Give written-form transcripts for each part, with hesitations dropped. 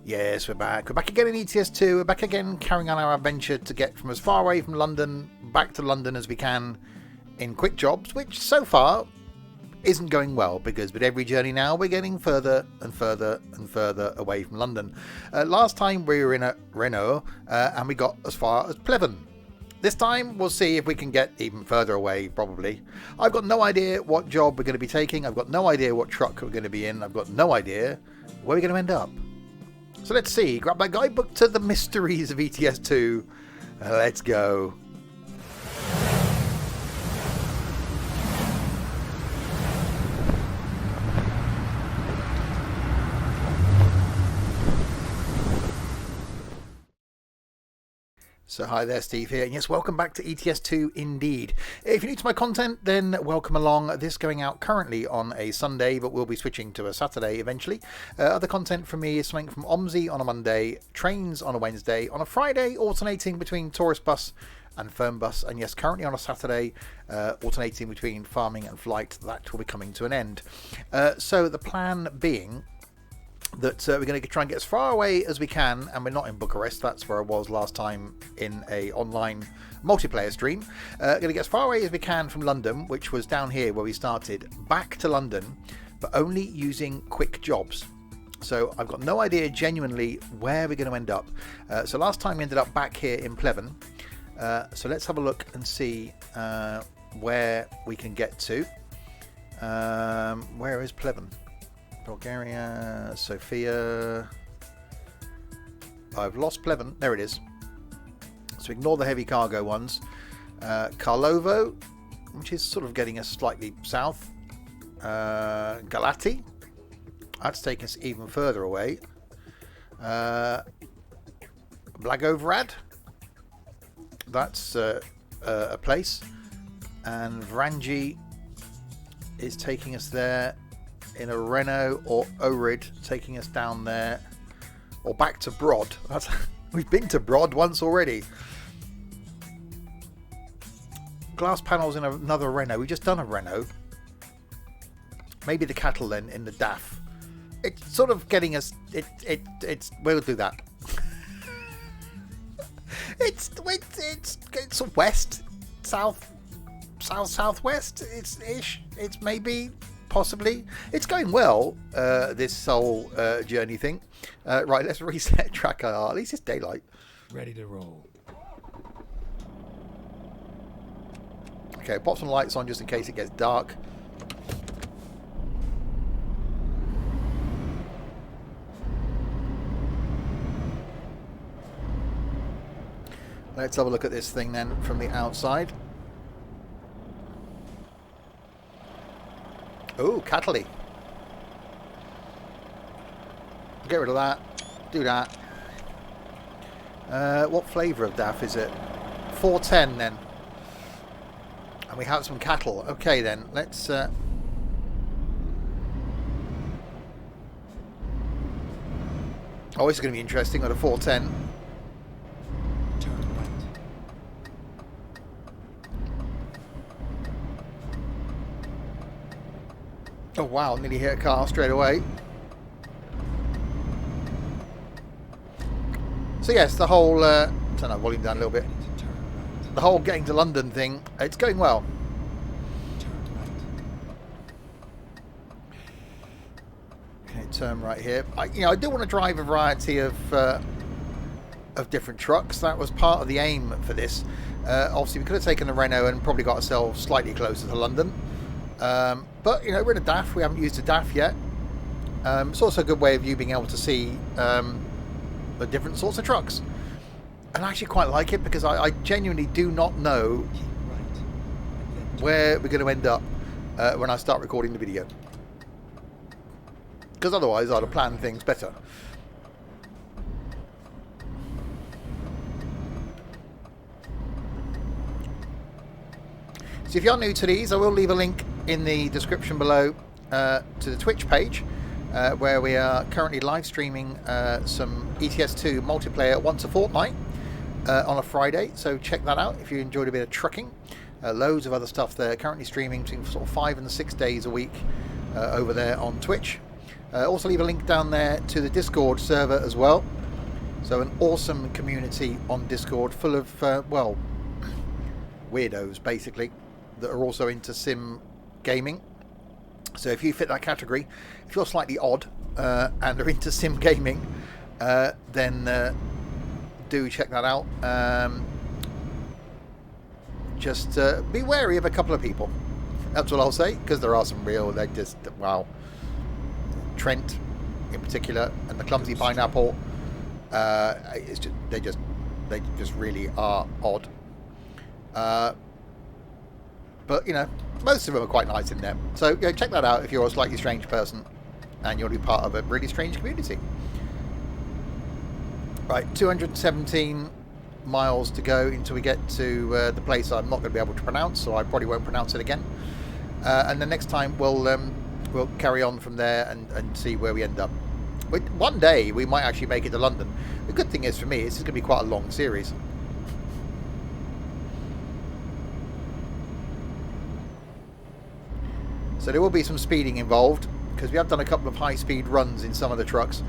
Yes, we're back. We're back again in ETS2. We're back again carrying on our adventure to get from as far away from London back to London as we can in quick jobs, which so far isn't going well because with every journey now we're getting further and further and further away from London. Last time we were in a Renault and we got as far as Pleven. This time we'll see if we can get even further away, probably. I've got no idea what job we're going to be taking. I've got no idea what truck we're going to be in. I've got no idea where we're going to end up. So let's see. Grab my guidebook to the mysteries of ETS2. Let's go. So hi there, Steve here, and yes, welcome back to ETS2 indeed. If you're new to my content, then welcome along. This going out currently on a Sunday, but we'll be switching to a Saturday eventually. Other content from me is something from OMSI on a Monday, trains on a Wednesday, on a Friday, alternating between tourist bus and firm bus, and yes, currently on a Saturday, alternating between farming and flight. That will be coming to an end. So the plan being that we're going to try and get as far away as we can, and we're not in Bucharest, that's where I was last time in a online multiplayer stream. Going to get as far away as we can from London, which was down here where we started, back to London, but only using quick jobs. So I've got no idea genuinely where we're going to end up. So last time we ended up back here in Pleven. So let's have a look and see where we can get to. Where is Pleven? Bulgaria, Sofia. I've lost Pleven. There it is. So ignore the heavy cargo ones. Karlovo, which is sort of getting us slightly south. Galati. That's taking us even further away. Blagoevgrad. That's a place. And Vranji is taking us there in a Renault, or Orid taking us down there, or back to Brod. We've been to Brod once already. Glass panels in another Renault. We've just done a Renault. Maybe the cattle then in the DAF. It's sort of getting us. It's we'll do that. it's west, southwest. It's ish. It's maybe. Possibly. It's going well, this whole journey thing. Right, let's reset track IR. At least it's daylight. Ready to roll. Okay, pop some lights on just in case it gets dark. Let's have a look at this thing then from the outside. Oh, Cataly. Get rid of that. Do that. What flavour of DAF is it? 410 then. And we have some cattle. Okay then, let's... Oh, this is going to be interesting on a 410. Oh wow, nearly hit a car straight away. So yes, the whole, turn that volume down a little bit. The whole getting to London thing, it's going well. Okay, turn right here. I do want to drive a variety of different trucks. That was part of the aim for this. Obviously we could have taken the Renault and probably got ourselves slightly closer to London. But we're in a DAF. We haven't used a DAF yet. It's also a good way of you being able to see the different sorts of trucks, and I actually quite like it because I genuinely do not know where we're going to end up when I start recording the video, because otherwise I'd have planned things better. So if you're new to these, I will leave a link in the description below to the Twitch page where we are currently live streaming some ETS2 multiplayer once a fortnight on a Friday, so check that out if you enjoyed a bit of trucking. Loads of other stuff there, currently streaming between sort of 5 and 6 days a week over there on Twitch. Also leave a link down there to the Discord server as well. So an awesome community on Discord full of, well, weirdos basically, that are also into sim gaming. So if you fit that category, if you're slightly odd and are into sim gaming, then do check that out. Just be wary of a couple of people. That's what I'll say, because there are some real, they just, wow. Trent in particular, and the clumsy pineapple, it's just, they just really are odd. But you know, most of them are quite nice in there. So check that out if you're a slightly strange person and you'll be part of a really strange community. Right, 217 miles to go until we get to the place I'm not going to be able to pronounce, so I probably won't pronounce it again. And the next time we'll carry on from there and see where we end up. One day we might actually make it to London. The good thing is for me, it's going to be quite a long series. So there will be some speeding involved, because we have done a couple of high-speed runs in some of the trucks,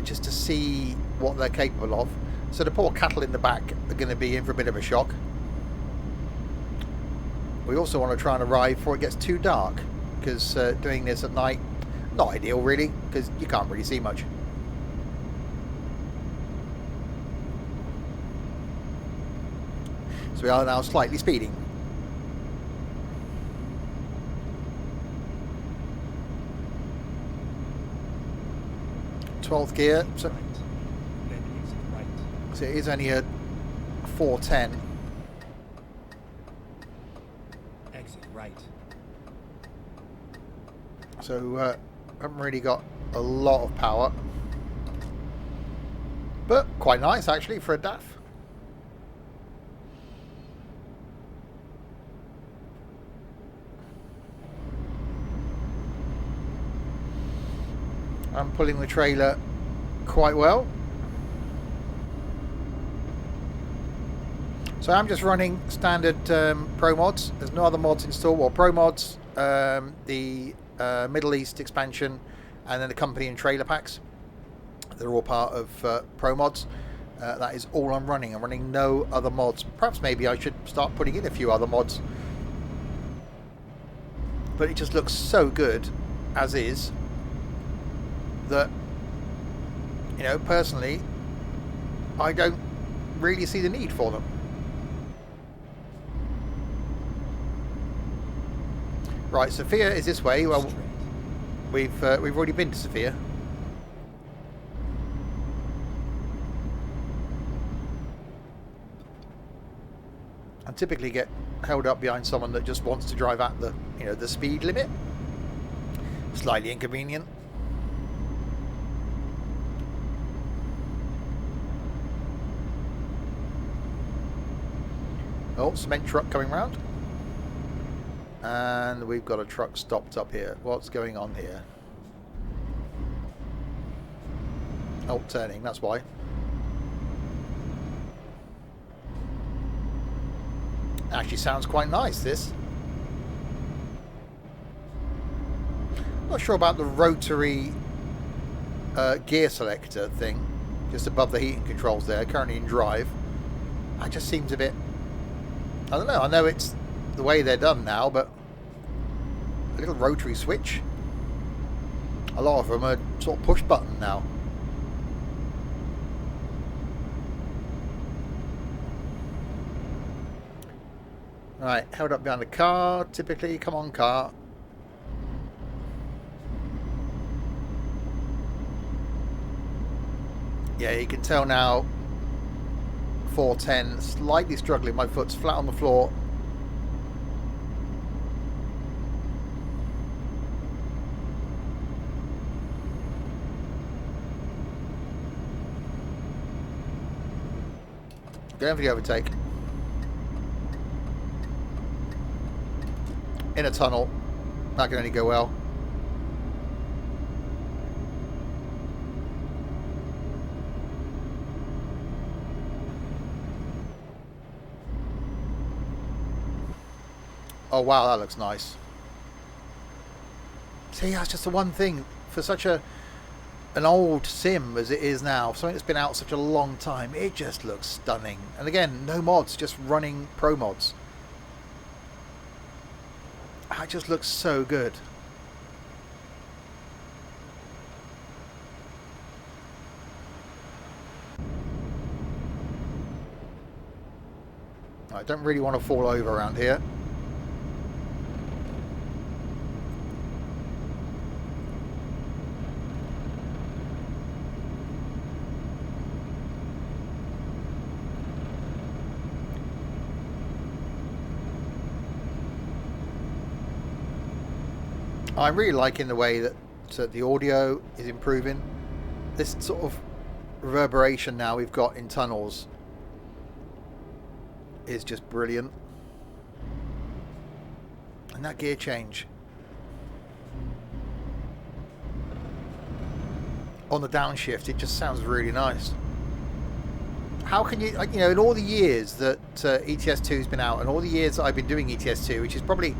just to see what they're capable of. So the poor cattle in the back are going to be in for a bit of a shock. We also want to try and arrive before it gets too dark, because doing this at night, not ideal really, because you can't really see much. So we are now slightly speeding. Twelfth gear, so it is only a 410. Exit right. So haven't really got a lot of power, but quite nice actually for a DAF. I'm pulling the trailer quite well. So I'm just running standard Pro mods. There's no other mods installed. Well, Pro mods, the Middle East expansion, and then the company and trailer packs. They're all part of Pro mods. That is all I'm running. I'm running no other mods. Perhaps maybe I should start putting in a few other mods. But it just looks so good as is that, you know, personally, I don't really see the need for them. Right, Sophia is this way. Well, we've already been to Sophia. I typically get held up behind someone that just wants to drive at the, you know, the speed limit. Slightly inconvenient. Oh, cement truck coming round. And we've got a truck stopped up here. What's going on here? Oh, turning, that's why. Actually sounds quite nice, this. Not sure about the rotary gear selector thing. Just above the heating controls there, currently in drive. That just seems a bit... I don't know, I know it's the way they're done now, but a little rotary switch. A lot of them are sort of push button now. Right, held up behind the car, typically. Come on, car. Yeah, you can tell now, 410, slightly struggling. My foot's flat on the floor. Going for the overtake. In a tunnel. That can only go well. Oh wow, that looks nice. See, that's just the one thing. for such an old sim as it is now, something that's been out such a long time, it just looks stunning. And again, no mods, just running pro mods. It just looks so good. I don't really want to fall over around here. I'm really liking the way that the audio is improving. This sort of reverberation now we've got in tunnels is just brilliant. And that gear change on the downshift, it just sounds really nice. How can you, you know, in all the years that ETS2 has been out, and all the years that I've been doing ETS2, which is probably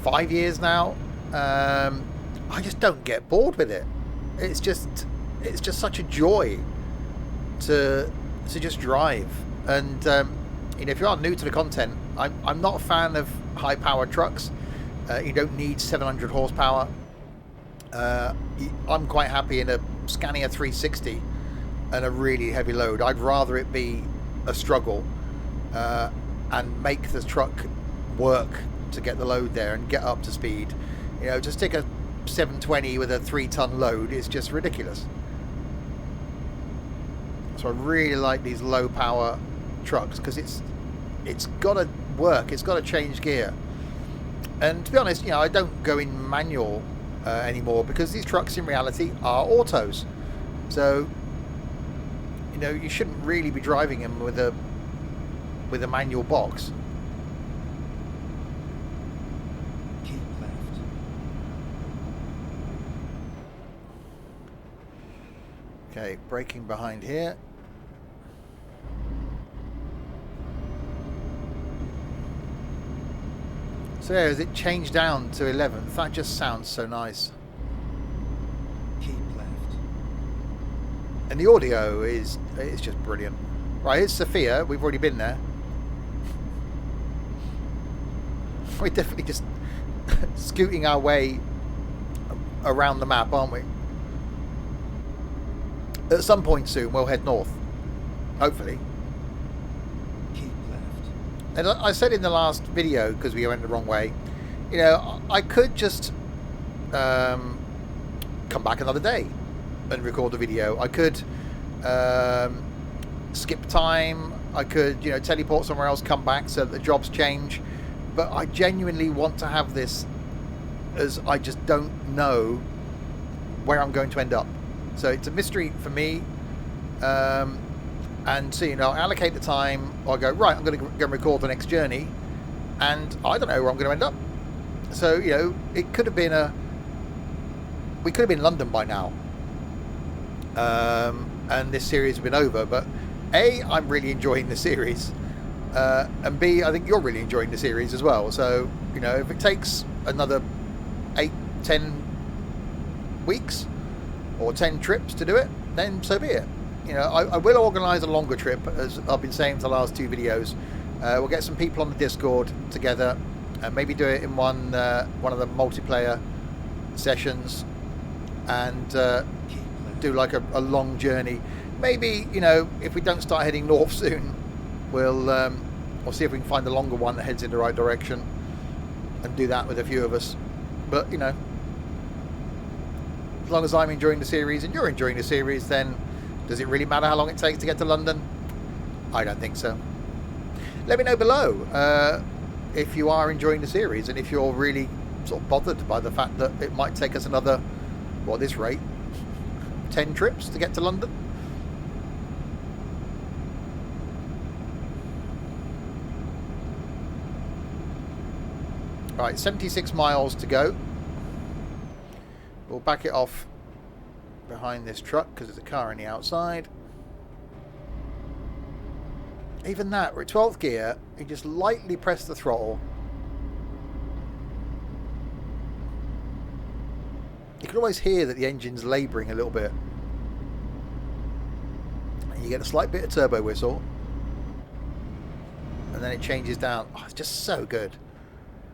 5 years now, I just don't get bored with it. It's just such a joy to just drive. And you know, if you are new to the content, I'm not a fan of high powered trucks. You don't need 700 horsepower. I'm quite happy in a Scania 360 and a really heavy load. I'd rather it be a struggle and make the truck work to get the load there and get up to speed. You know, to stick a 720 with a 3-ton load is just ridiculous. So I really like these low power trucks because it's got to work, it's got to change gear. And to be honest, you know, I don't go in manual anymore because these trucks in reality are autos. So, you know, you shouldn't really be driving them with a manual box. Keep left. Okay, braking behind here. So yeah, as it changed down to 11th, that just sounds so nice. Keep left. And the audio is just brilliant. Right, here's Sophia. We've already been there. We're definitely just scooting our way around the map, aren't we? At some point soon, we'll head north. Hopefully. Keep left. And I said in the last video, because we went the wrong way, you know, I could just come back another day and record the video. I could skip time. I could, you know, teleport somewhere else, come back so that the jobs change. But I genuinely want to have this, as I just don't know where I'm going to end up. So it's a mystery for me. And so, you know, allocate the time. I go, right, I'm going to go and record the next journey. And I don't know where I'm going to end up. So, you know, it could have been we could have been in London by now. And this series has been over. But A, I'm really enjoying the series. And B, I think you're really enjoying the series as well. So, you know, if it takes another 8-10 weeks or 10 trips to do it, then so be it. You know, I will organise a longer trip, as I've been saying for the last 2 videos. We'll get some people on the Discord together and maybe do it in one of the multiplayer sessions and do like a long journey. Maybe, you know, if we don't start heading north soon, we'll see if we can find the longer one that heads in the right direction and do that with a few of us. But, you know, as long as I'm enjoying the series and you're enjoying the series, then does it really matter how long it takes to get to London? I don't think so. Let me know below if you are enjoying the series and if you're really sort of bothered by the fact that it might take us another, well, at this rate, 10 trips to get to London. Right, 76 miles to go. We'll back it off behind this truck because there's a car on the outside. Even that, we're at 12th gear. You just lightly press the throttle. You can always hear that the engine's labouring a little bit. And you get a slight bit of turbo whistle. And then it changes down. Oh, it's just so good.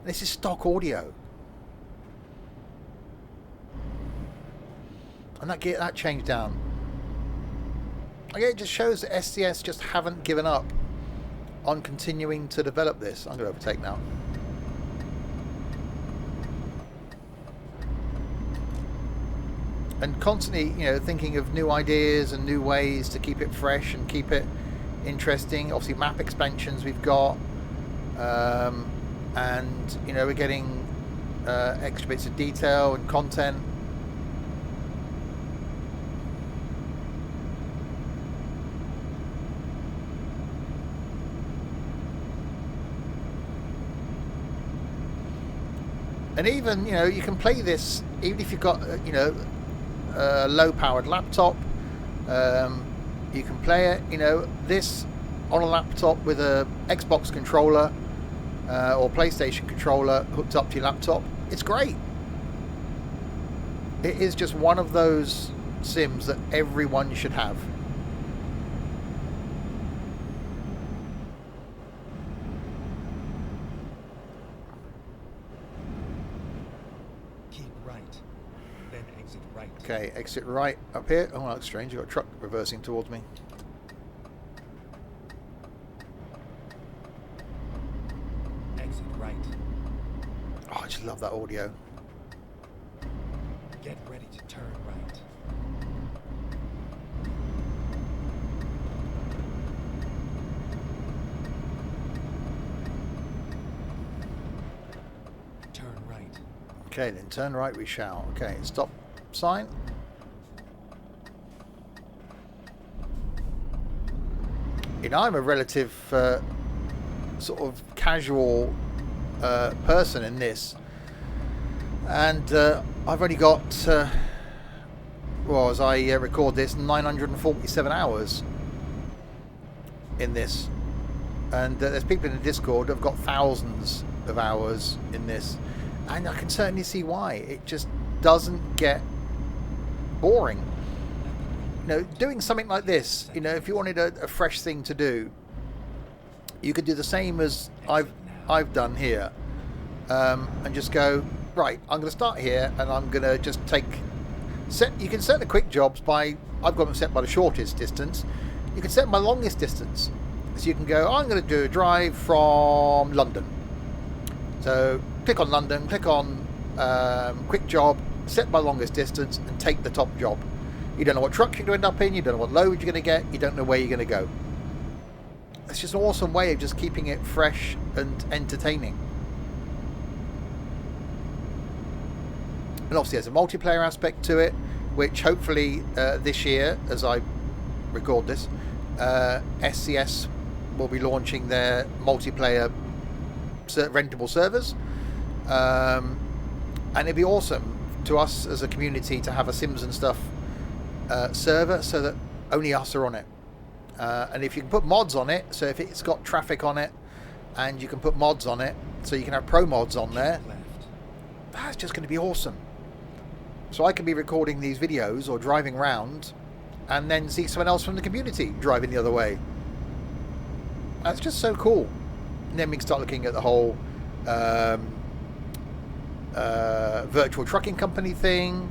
This is stock audio. And that changed down. Again, it just shows that SCS just haven't given up on continuing to develop this. I'm going to overtake now. And constantly, you know, thinking of new ideas and new ways to keep it fresh and keep it interesting. Obviously, map expansions we've got, and you know, we're getting extra bits of detail and content. And even, you know, you can play this even if you've got, you know, a low-powered laptop. You can play it, you know, this on a laptop with a Xbox controller or PlayStation controller hooked up to your laptop. It's great. It is just one of those sims that everyone should have. Okay, exit right up here. Oh, that's strange. You've got a truck reversing towards me. Exit right. Oh, I just love that audio. Get ready to turn right. Turn right. Okay, then turn right we shall. Okay, stop sign. You know, I'm a relative sort of casual person in this, and I've only got well, as I record this, 947 hours in this, and there's people in the Discord who've got thousands of hours in this, and I can certainly see why. It just doesn't get boring. You know, doing something like this, you know, if you wanted a fresh thing to do, you could do the same as I've done here, and just go, right, I'm going to start here, and I'm going to just you can set the quick jobs by, I've got them set by the shortest distance. You can set my longest distance, so you can go, I'm going to do a drive from London. So click on London, click on quick job, set my longest distance, and take the top job. You don't know what truck you're going to end up in, you don't know what load you're going to get, you don't know where you're going to go. It's just an awesome way of just keeping it fresh and entertaining. And obviously there's a multiplayer aspect to it, which hopefully this year, as I record this, SCS will be launching their multiplayer rentable servers. And it'd be awesome to us as a community to have a Sims and Stuff server so that only us are on it. And if you can put mods on it, so if it's got traffic on it, and you can put mods on it, so you can have pro mods on there, that's just going to be awesome. So I can be recording these videos or driving around and then see someone else from the community driving the other way. That's just so cool. And then we can start looking at the whole virtual trucking company thing,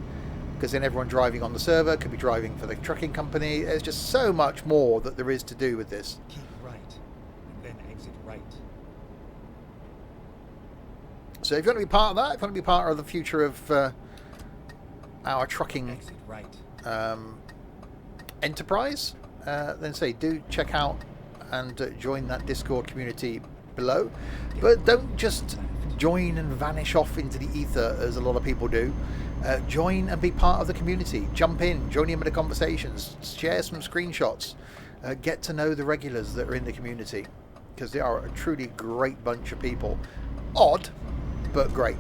because then everyone driving on the server could be driving for the trucking company. There's just so much more that there is to do with this. Keep right, and then exit right. So if you want to be part of that, if you want to be part of the future of our trucking Exit right. enterprise, then do check out and join that Discord community below. But don't just join and vanish off into the ether as a lot of people do. Join and be part of the community. Jump in, join in with the conversations, share some screenshots, get to know the regulars that are in the community, because they are a truly great bunch of people. Odd, but great.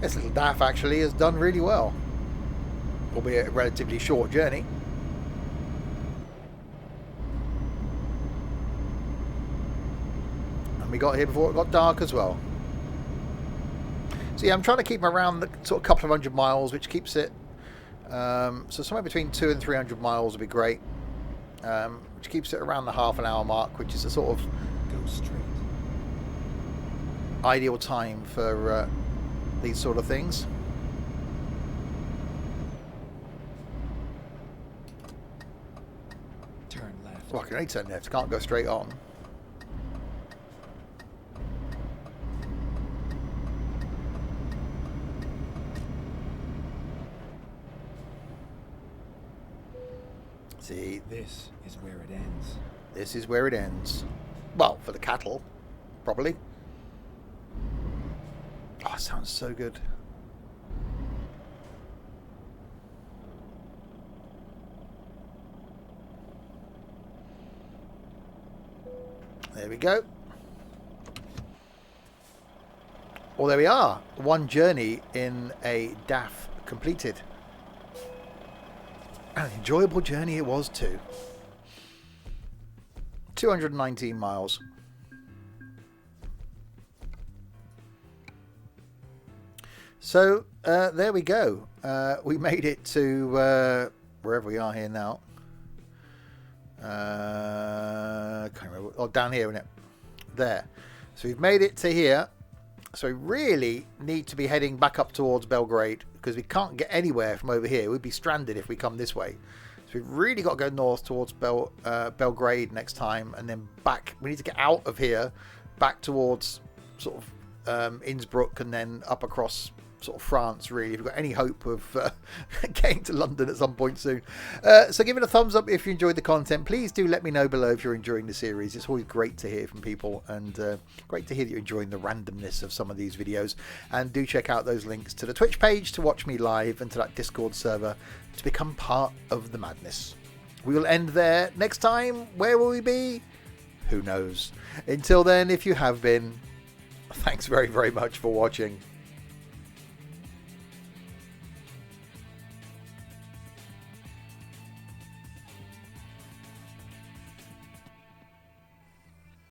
This little DAF actually has done really well, albeit a relatively short journey. we got here before it got dark as well. So yeah, I'm trying to keep around the sort of couple of 100 miles, which keeps it so somewhere between 200 and 300 miles would be great, which keeps it around the half an hour mark, which is a sort of Go straight. ideal time for these sort of things. Turn left. Well, I can only turn left, can't go straight on. See, This is where it ends. this is where it ends. Well, for the cattle, probably. Oh, it sounds so good. There we go. Well, there we are. One journey in a DAF completed. An enjoyable journey it was too. 219 miles. So there we go. We made it to wherever we are here now. Can't remember. Oh, down here, isn't it? There. So we've made it to here. So we really need to be heading back up towards Belgrade, because we can't get anywhere from over here. We'd be stranded if we come this way. So we've really got to go north towards Belgrade next time, and then back. We need to get out of here, back towards sort of Innsbruck, and then up across sort of France, really, if you've got any hope of getting to London at some point soon. So give it a thumbs up if you enjoyed the content. Please do let me know below if you're enjoying the series. It's always great to hear from people, and great to hear that you're enjoying the randomness of some of these videos. And do check out those links to the Twitch page to watch me live, and to that Discord server to become part of the madness. We will end there. Next time, where will we be? Who knows? Until then, if you have been, thanks very, very much for watching.